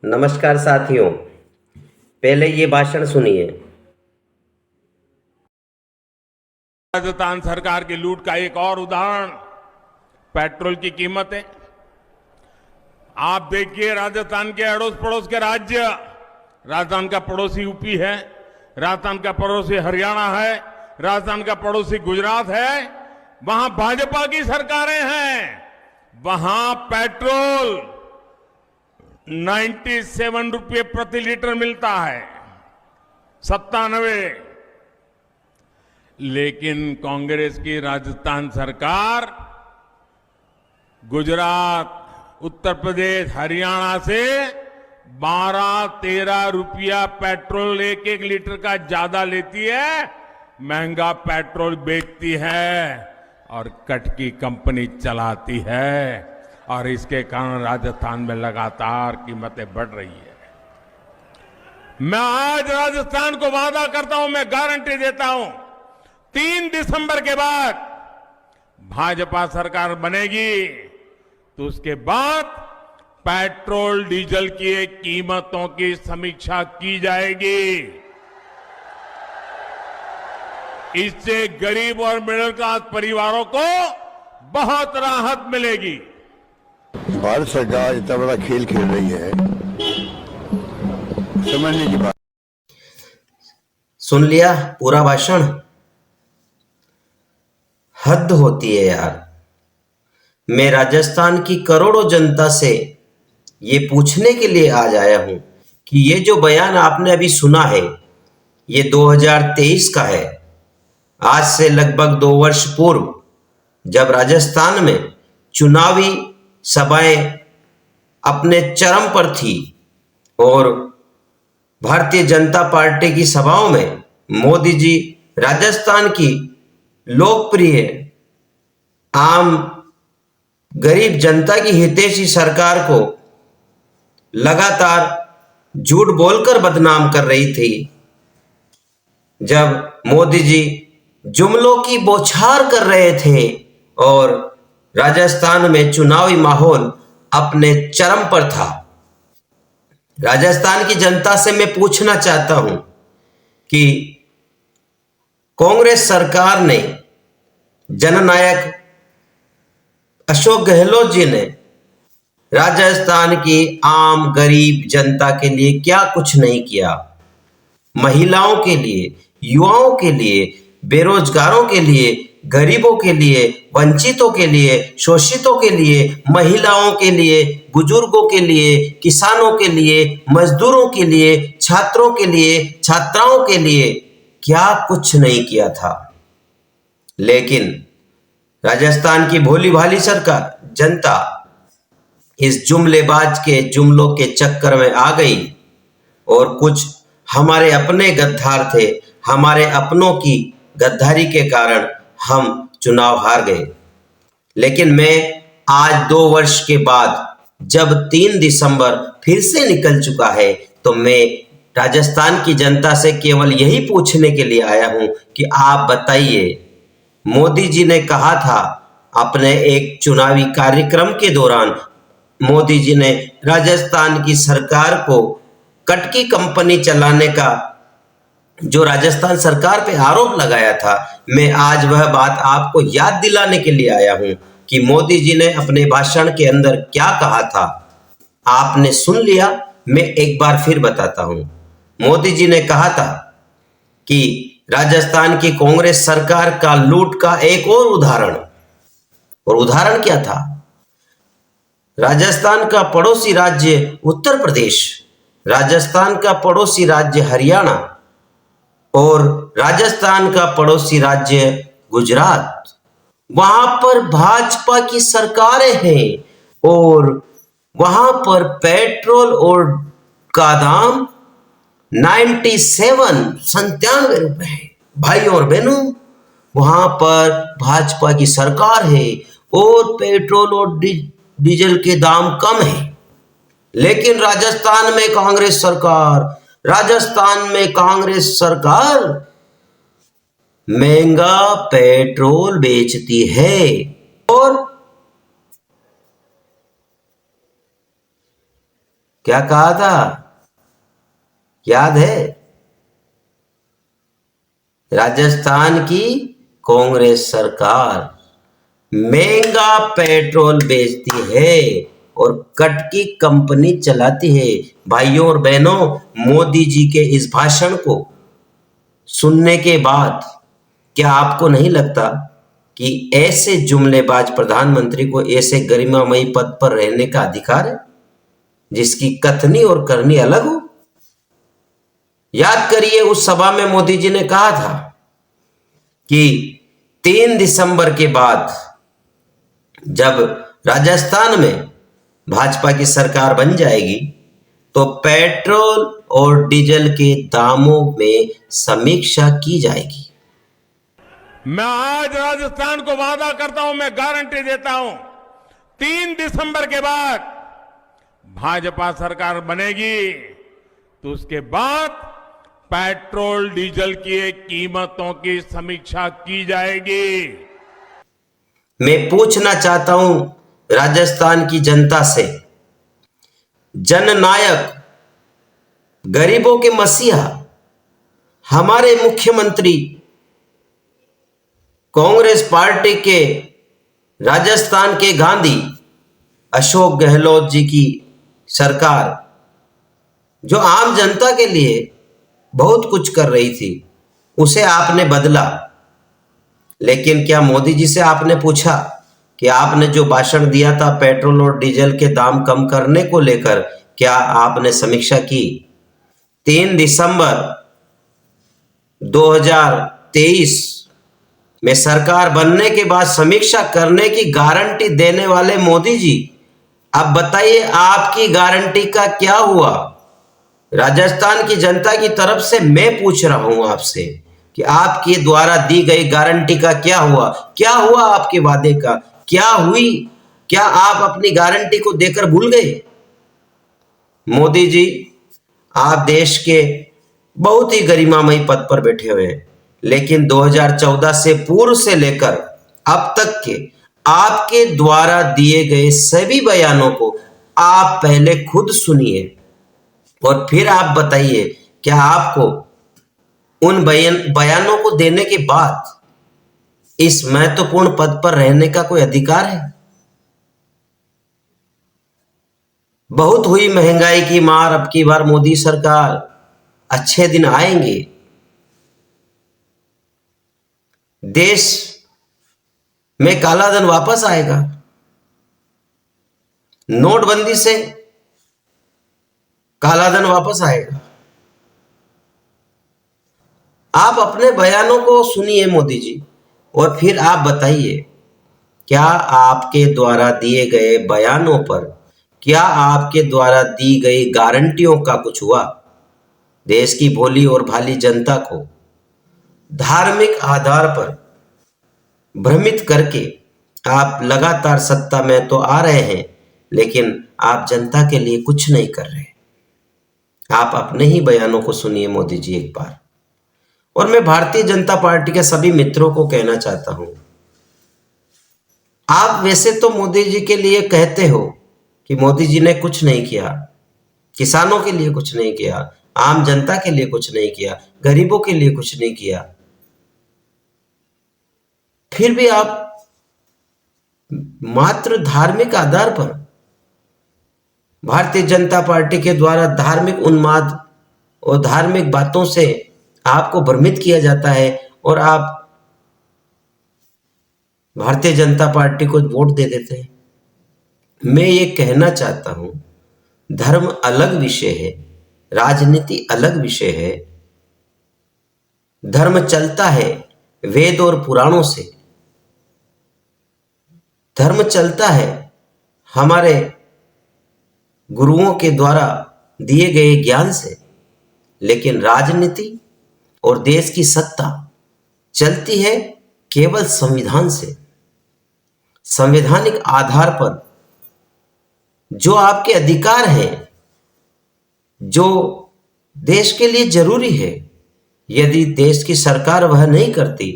नमस्कार साथियों, पहले ये भाषण सुनिए। राजस्थान सरकार की लूट का एक और उदाहरण पेट्रोल की कीमतें। आप देखिए, राजस्थान के अड़ोस पड़ोस के राज्य, राजस्थान का पड़ोसी यूपी है, राजस्थान का पड़ोसी हरियाणा है, राजस्थान का पड़ोसी गुजरात है, वहां भाजपा की सरकारें हैं। वहां पेट्रोल 97 रुपये प्रति लीटर मिलता है, 97। लेकिन कांग्रेस की राजस्थान सरकार गुजरात, उत्तर प्रदेश, हरियाणा से 12-13 रुपया पेट्रोल एक एक लीटर का ज्यादा लेती है, महंगा पेट्रोल बेचती है और कटकी कंपनी चलाती है। और इसके कारण राजस्थान में लगातार कीमतें बढ़ रही है। मैं आज राजस्थान को वादा करता हूं, मैं गारंटी देता हूं, 3 दिसंबर के बाद भाजपा सरकार बनेगी तो उसके बाद पेट्रोल डीजल की कीमतों की समीक्षा की जाएगी। इससे गरीब और मिडिल क्लास परिवारों को बहुत राहत मिलेगी। भारत सरकार इतना बड़ा खेल खेल रही है, समझने की बात। सुन लिया पूरा भाषण? हद होती है यार। मैं राजस्थान की करोड़ों जनता से ये पूछने के लिए आज आया हूं कि ये जो बयान आपने अभी सुना है, ये 2023 का है। आज से लगभग 2 वर्ष पूर्व जब राजस्थान में चुनावी सभाएं अपने चरम पर थी और भारतीय जनता पार्टी की सभाओं में मोदी जी राजस्थान की लोकप्रिय आम गरीब जनता की हितैषी सरकार को लगातार झूठ बोलकर बदनाम कर रही थी। जब मोदी जी जुमलों की बौछार कर रहे थे और राजस्थान में चुनावी माहौल अपने चरम पर था। राजस्थान की जनता से मैं पूछना चाहता हूं कि कांग्रेस सरकार ने, जननायक अशोक गहलोत जी ने राजस्थान की आम गरीब जनता के लिए क्या कुछ नहीं किया। महिलाओं के लिए, युवाओं के लिए, बेरोजगारों के लिए, गरीबों के लिए, वंचितों के लिए, शोषितों के लिए, महिलाओं के लिए, बुजुर्गों के लिए, किसानों के लिए, मजदूरों के लिए, छात्रों के लिए, छात्राओं के लिए क्या कुछ नहीं किया था। लेकिन राजस्थान की भोली भाली सरकार, जनता इस जुमलेबाज के जुमलों के चक्कर में आ गई और कुछ हमारे अपने गद्दार थे, हमारे अपनों की गद्दारी के कारण हम चुनाव हार गए। लेकिन मैं आज 2 वर्ष के बाद जब 3 दिसंबर फिर से निकल चुका है तो मैं राजस्थान की जनता से केवल यही पूछने के लिए आया हूं कि आप बताइए, मोदी जी ने कहा था अपने एक चुनावी कार्यक्रम के दौरान, मोदी जी ने राजस्थान की सरकार को कटकी कंपनी चलाने का जो राजस्थान सरकार पे आरोप लगाया था, मैं आज वह बात आपको याद दिलाने के लिए आया हूं कि मोदी जी ने अपने भाषण के अंदर क्या कहा था। आपने सुन लिया, मैं एक बार फिर बताता हूं। मोदी जी ने कहा था कि राजस्थान की कांग्रेस सरकार का लूट का एक और उदाहरण, और उदाहरण क्या था? राजस्थान का पड़ोसी राज्य उत्तर प्रदेश, राजस्थान का पड़ोसी राज्य हरियाणा और राजस्थान का पड़ोसी राज्य गुजरात, वहां पर भाजपा की सरकारें हैं और वहां पर पेट्रोल और का दाम 97 रुपए है। भाइयों और बहनों, वहां पर भाजपा की सरकार है और पेट्रोल और डीजल के दाम कम है। लेकिन राजस्थान में कांग्रेस सरकार महंगा पेट्रोल बेचती है और क्या कहा था, याद है? राजस्थान की कांग्रेस सरकार महंगा पेट्रोल बेचती है और कट की कंपनी चलाती है। भाइयों और बहनों, मोदी जी के इस भाषण को सुनने के बाद क्या आपको नहीं लगता कि ऐसे जुमलेबाज प्रधानमंत्री को ऐसे गरिमामयी पद पर रहने का अधिकार है, जिसकी कथनी और करनी अलग हो? याद करिए, उस सभा में मोदी जी ने कहा था कि 3 दिसंबर के बाद जब राजस्थान में भाजपा की सरकार बन जाएगी तो पेट्रोल और डीजल के दामों में समीक्षा की जाएगी। मैं आज राजस्थान को वादा करता हूं, मैं गारंटी देता हूं, 3 दिसंबर के बाद भाजपा सरकार बनेगी तो उसके बाद पेट्रोल डीजल की कीमतों की समीक्षा की जाएगी। मैं पूछना चाहता हूं राजस्थान की जनता से, जननायक, गरीबों के मसीहा, हमारे मुख्यमंत्री, कांग्रेस पार्टी के राजस्थान के गांधी अशोक गहलोत जी की सरकार, जो आम जनता के लिए बहुत कुछ कर रही थी, उसे आपने बदला। लेकिन क्या मोदी जी से आपने पूछा कि आपने जो भाषण दिया था पेट्रोल और डीजल के दाम कम करने को लेकर, क्या आपने समीक्षा की? 3 दिसंबर 2023 में सरकार बनने के बाद समीक्षा करने की गारंटी देने वाले मोदी जी, अब बताइए आपकी गारंटी का क्या हुआ? राजस्थान की जनता की तरफ से मैं पूछ रहा हूं आपसे कि आपके द्वारा दी गई गारंटी का क्या हुआ? क्या हुआ आपके वादे का? क्या हुई? क्या आप अपनी गारंटी को देकर भूल गए? मोदी जी, आप देश के बहुत ही गरिमामयी पद पर बैठे हुए हैं, लेकिन 2014 से पूर्व से लेकर अब तक के आपके द्वारा दिए गए सभी बयानों को आप पहले खुद सुनिए और फिर आप बताइए, क्या आपको उन बयानों को देने के बाद इस महत्वपूर्ण पद पर रहने का कोई अधिकार है? बहुत हुई महंगाई की मार, अब की बार मोदी सरकार, अच्छे दिन आएंगे। देश में काला धन वापस आएगा। नोटबंदी से काला धन वापस आएगा। आप अपने बयानों को सुनिए मोदी जी, और फिर आप बताइए, क्या आपके द्वारा दिए गए बयानों पर, क्या आपके द्वारा दी गई गारंटियों का कुछ हुआ? देश की भोली और भाली जनता को धार्मिक आधार पर भ्रमित करके आप लगातार सत्ता में तो आ रहे हैं, लेकिन आप जनता के लिए कुछ नहीं कर रहे। आप अपने ही बयानों को सुनिए मोदी जी एक बार। और मैं भारतीय जनता पार्टी के सभी मित्रों को कहना चाहता हूं, आप वैसे तो मोदी जी के लिए कहते हो कि मोदी जी ने कुछ नहीं किया, किसानों के लिए कुछ नहीं किया, आम जनता के लिए कुछ नहीं किया, गरीबों के लिए कुछ नहीं किया, फिर भी आप मात्र धार्मिक आधार पर भारतीय जनता पार्टी के द्वारा धार्मिक उन्माद और धार्मिक बातों से आपको भ्रमित किया जाता है और आप भारतीय जनता पार्टी को वोट दे देते हैं। मैं ये कहना चाहता हूं, धर्म अलग विषय है, राजनीति अलग विषय है। धर्म चलता है वेद और पुराणों से, धर्म चलता है हमारे गुरुओं के द्वारा दिए गए ज्ञान से, लेकिन राजनीति और देश की सत्ता चलती है केवल संविधान से। संवैधानिक आधार पर जो आपके अधिकार हैं, जो देश के लिए जरूरी है, यदि देश की सरकार वह नहीं करती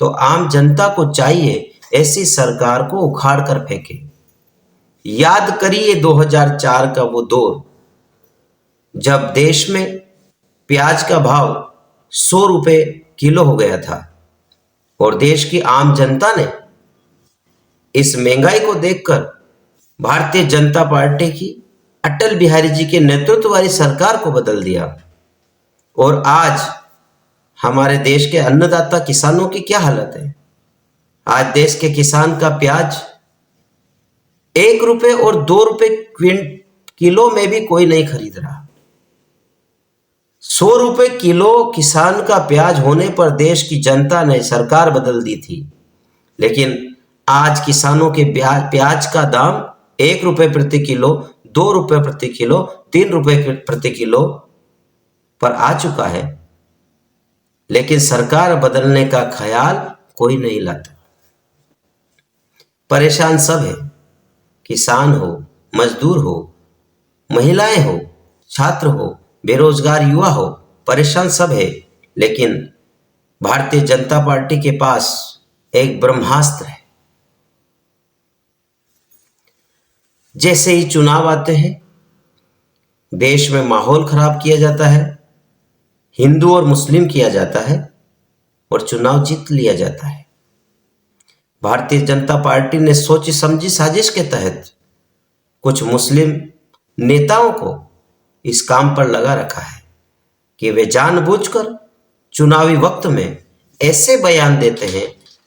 तो आम जनता को चाहिए ऐसी सरकार को उखाड़ कर फेंके। याद करिए 2004 का वो दौर, जब देश में प्याज का भाव 100 रुपये किलो हो गया था और देश की आम जनता ने इस महंगाई को देखकर भारतीय जनता पार्टी की अटल बिहारी जी के नेतृत्व वाली सरकार को बदल दिया। और आज हमारे देश के अन्नदाता किसानों की क्या हालत है। आज देश के किसान का प्याज 1 रुपये और 2 रुपये किलो में भी कोई नहीं खरीद रहा। 100 रुपये किलो किसान का प्याज होने पर देश की जनता ने सरकार बदल दी थी, लेकिन आज किसानों के प्याज का दाम 1 रुपये प्रति किलो, 2 रुपये प्रति किलो, 3 रुपये प्रति किलो पर आ चुका है, लेकिन सरकार बदलने का ख्याल कोई नहीं लाता। परेशान सब है, किसान हो, मजदूर हो, महिलाएं हो, छात्र हो, बेरोजगार युवा हो, परेशान सब है। लेकिन भारतीय जनता पार्टी के पास एक ब्रह्मास्त्र है। जैसे ही चुनाव आते हैं, देश में माहौल खराब किया जाता है, हिंदू और मुस्लिम किया जाता है और चुनाव जीत लिया जाता है। भारतीय जनता पार्टी ने सोची समझी साजिश के तहत कुछ मुस्लिम नेताओं को इस काम पर लगा रखा है कि वे जानबूझकर चुनावी वक्त में ऐसे बयान देते हैं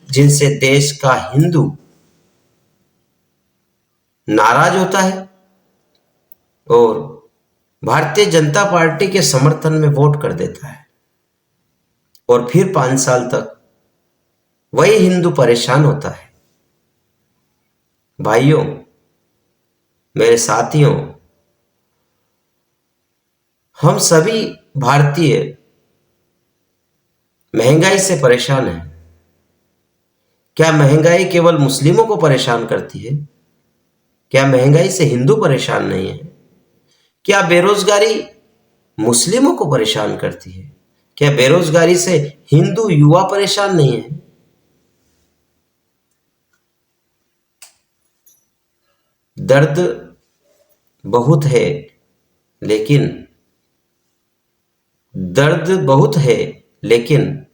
जिनसे देश का हिंदू नाराज होता है और भारतीय जनता पार्टी के समर्थन में वोट कर देता है, और फिर 5 साल तक वही हिंदू परेशान होता है। भाइयों, मेरे साथियों, हम सभी भारतीय महंगाई से परेशान हैं। क्या महंगाई केवल मुस्लिमों को परेशान करती है? क्या महंगाई से हिंदू परेशान नहीं है? क्या बेरोजगारी मुस्लिमों को परेशान करती है? क्या बेरोजगारी से हिंदू युवा परेशान नहीं है? दर्द बहुत है, लेकिन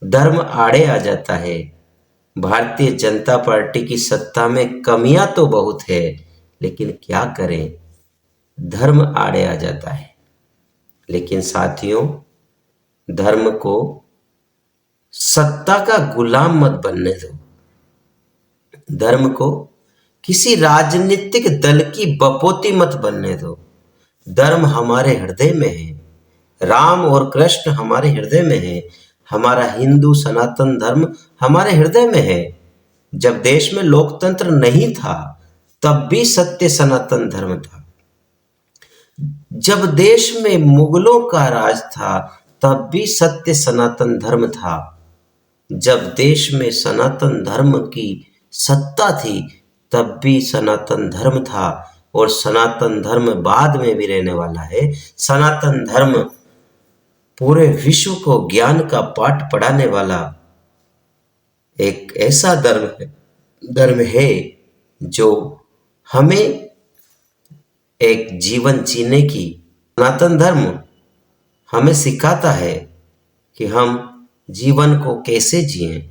धर्म आड़े आ जाता है। भारतीय जनता पार्टी की सत्ता में कमियां तो बहुत है, लेकिन क्या करें, धर्म आड़े आ जाता है। लेकिन साथियों, धर्म को सत्ता का गुलाम मत बनने दो। धर्म को किसी राजनीतिक दल की बपोती मत बनने दो। धर्म हमारे हृदय में है, राम और कृष्ण हमारे हृदय में है, हमारा हिंदू सनातन धर्म हमारे हृदय में है। जब देश में लोकतंत्र नहीं था तब भी सत्य सनातन धर्म था। जब देश में मुगलों का राज था तब भी सत्य सनातन धर्म था। जब देश में सनातन धर्म की सत्ता थी तब भी सनातन धर्म था, और सनातन धर्म बाद में भी रहने वाला है। सनातन धर्म पूरे विश्व को ज्ञान का पाठ पढ़ाने वाला एक ऐसा धर्म है जो हमें एक जीवन जीने की, सनातन धर्म हमें सिखाता है कि हम जीवन को कैसे जिएं।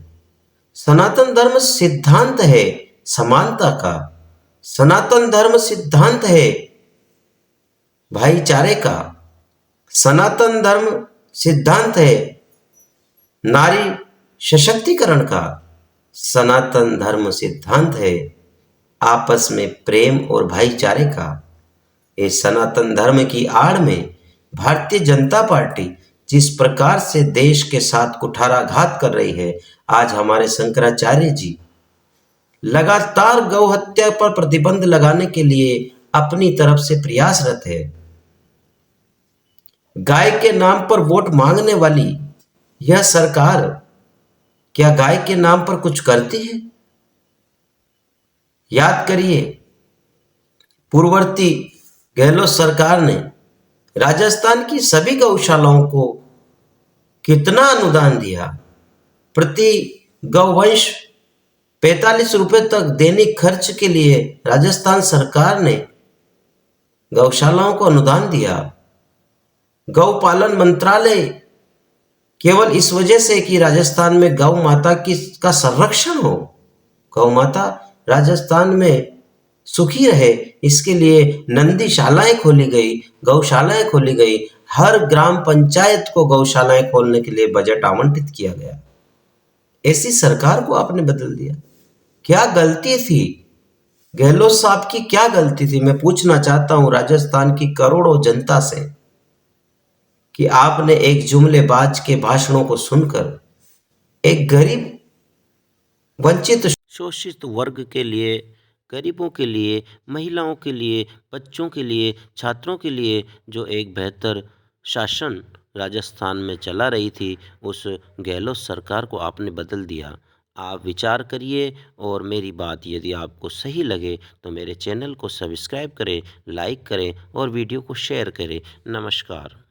सनातन धर्म सिद्धांत है समानता का। सनातन धर्म सिद्धांत है भाईचारे का। सनातन धर्म सिद्धांत है नारी सशक्तिकरण का। सनातन धर्म सिद्धांत है आपस में प्रेम और भाईचारे का। इस सनातन धर्म की आड़ में भारतीय जनता पार्टी जिस प्रकार से देश के साथ कुठाराघात कर रही है, आज हमारे शंकराचार्य जी लगातार गौ हत्या पर प्रतिबंध लगाने के लिए अपनी तरफ से प्रयासरत है। गाय के नाम पर वोट मांगने वाली यह सरकार क्या गाय के नाम पर कुछ करती है? याद करिए, पूर्ववर्ती गहलोत सरकार ने राजस्थान की सभी गौशालाओं को कितना अनुदान दिया। प्रति गौवंश 45 रुपए तक दैनिक खर्च के लिए राजस्थान सरकार ने गौशालाओं को अनुदान दिया। गौपालन मंत्रालय केवल इस वजह से कि राजस्थान में गौ माता का संरक्षण हो, गौ माता राजस्थान में सुखी रहे, इसके लिए नंदीशालाएं खोली गई, गौशालाएं खोली गई। हर ग्राम पंचायत को गौशालाएं खोलने के लिए बजट आवंटित किया गया। ऐसी सरकार को आपने बदल दिया। क्या गलती थी गहलोत साहब की, क्या गलती थी? मैं पूछना चाहता हूं राजस्थान की करोड़ों जनता से कि आपने एक जुमलेबाज के भाषणों को सुनकर एक गरीब, वंचित, शोषित वर्ग के लिए, गरीबों के लिए, महिलाओं के लिए, बच्चों के लिए, छात्रों के लिए जो एक बेहतर शासन राजस्थान में चला रही थी, उस गहलोत सरकार को आपने बदल दिया। आप विचार करिए और मेरी बात यदि आपको सही लगे तो मेरे चैनल को सब्सक्राइब करें, लाइक करें और वीडियो को शेयर करें। नमस्कार।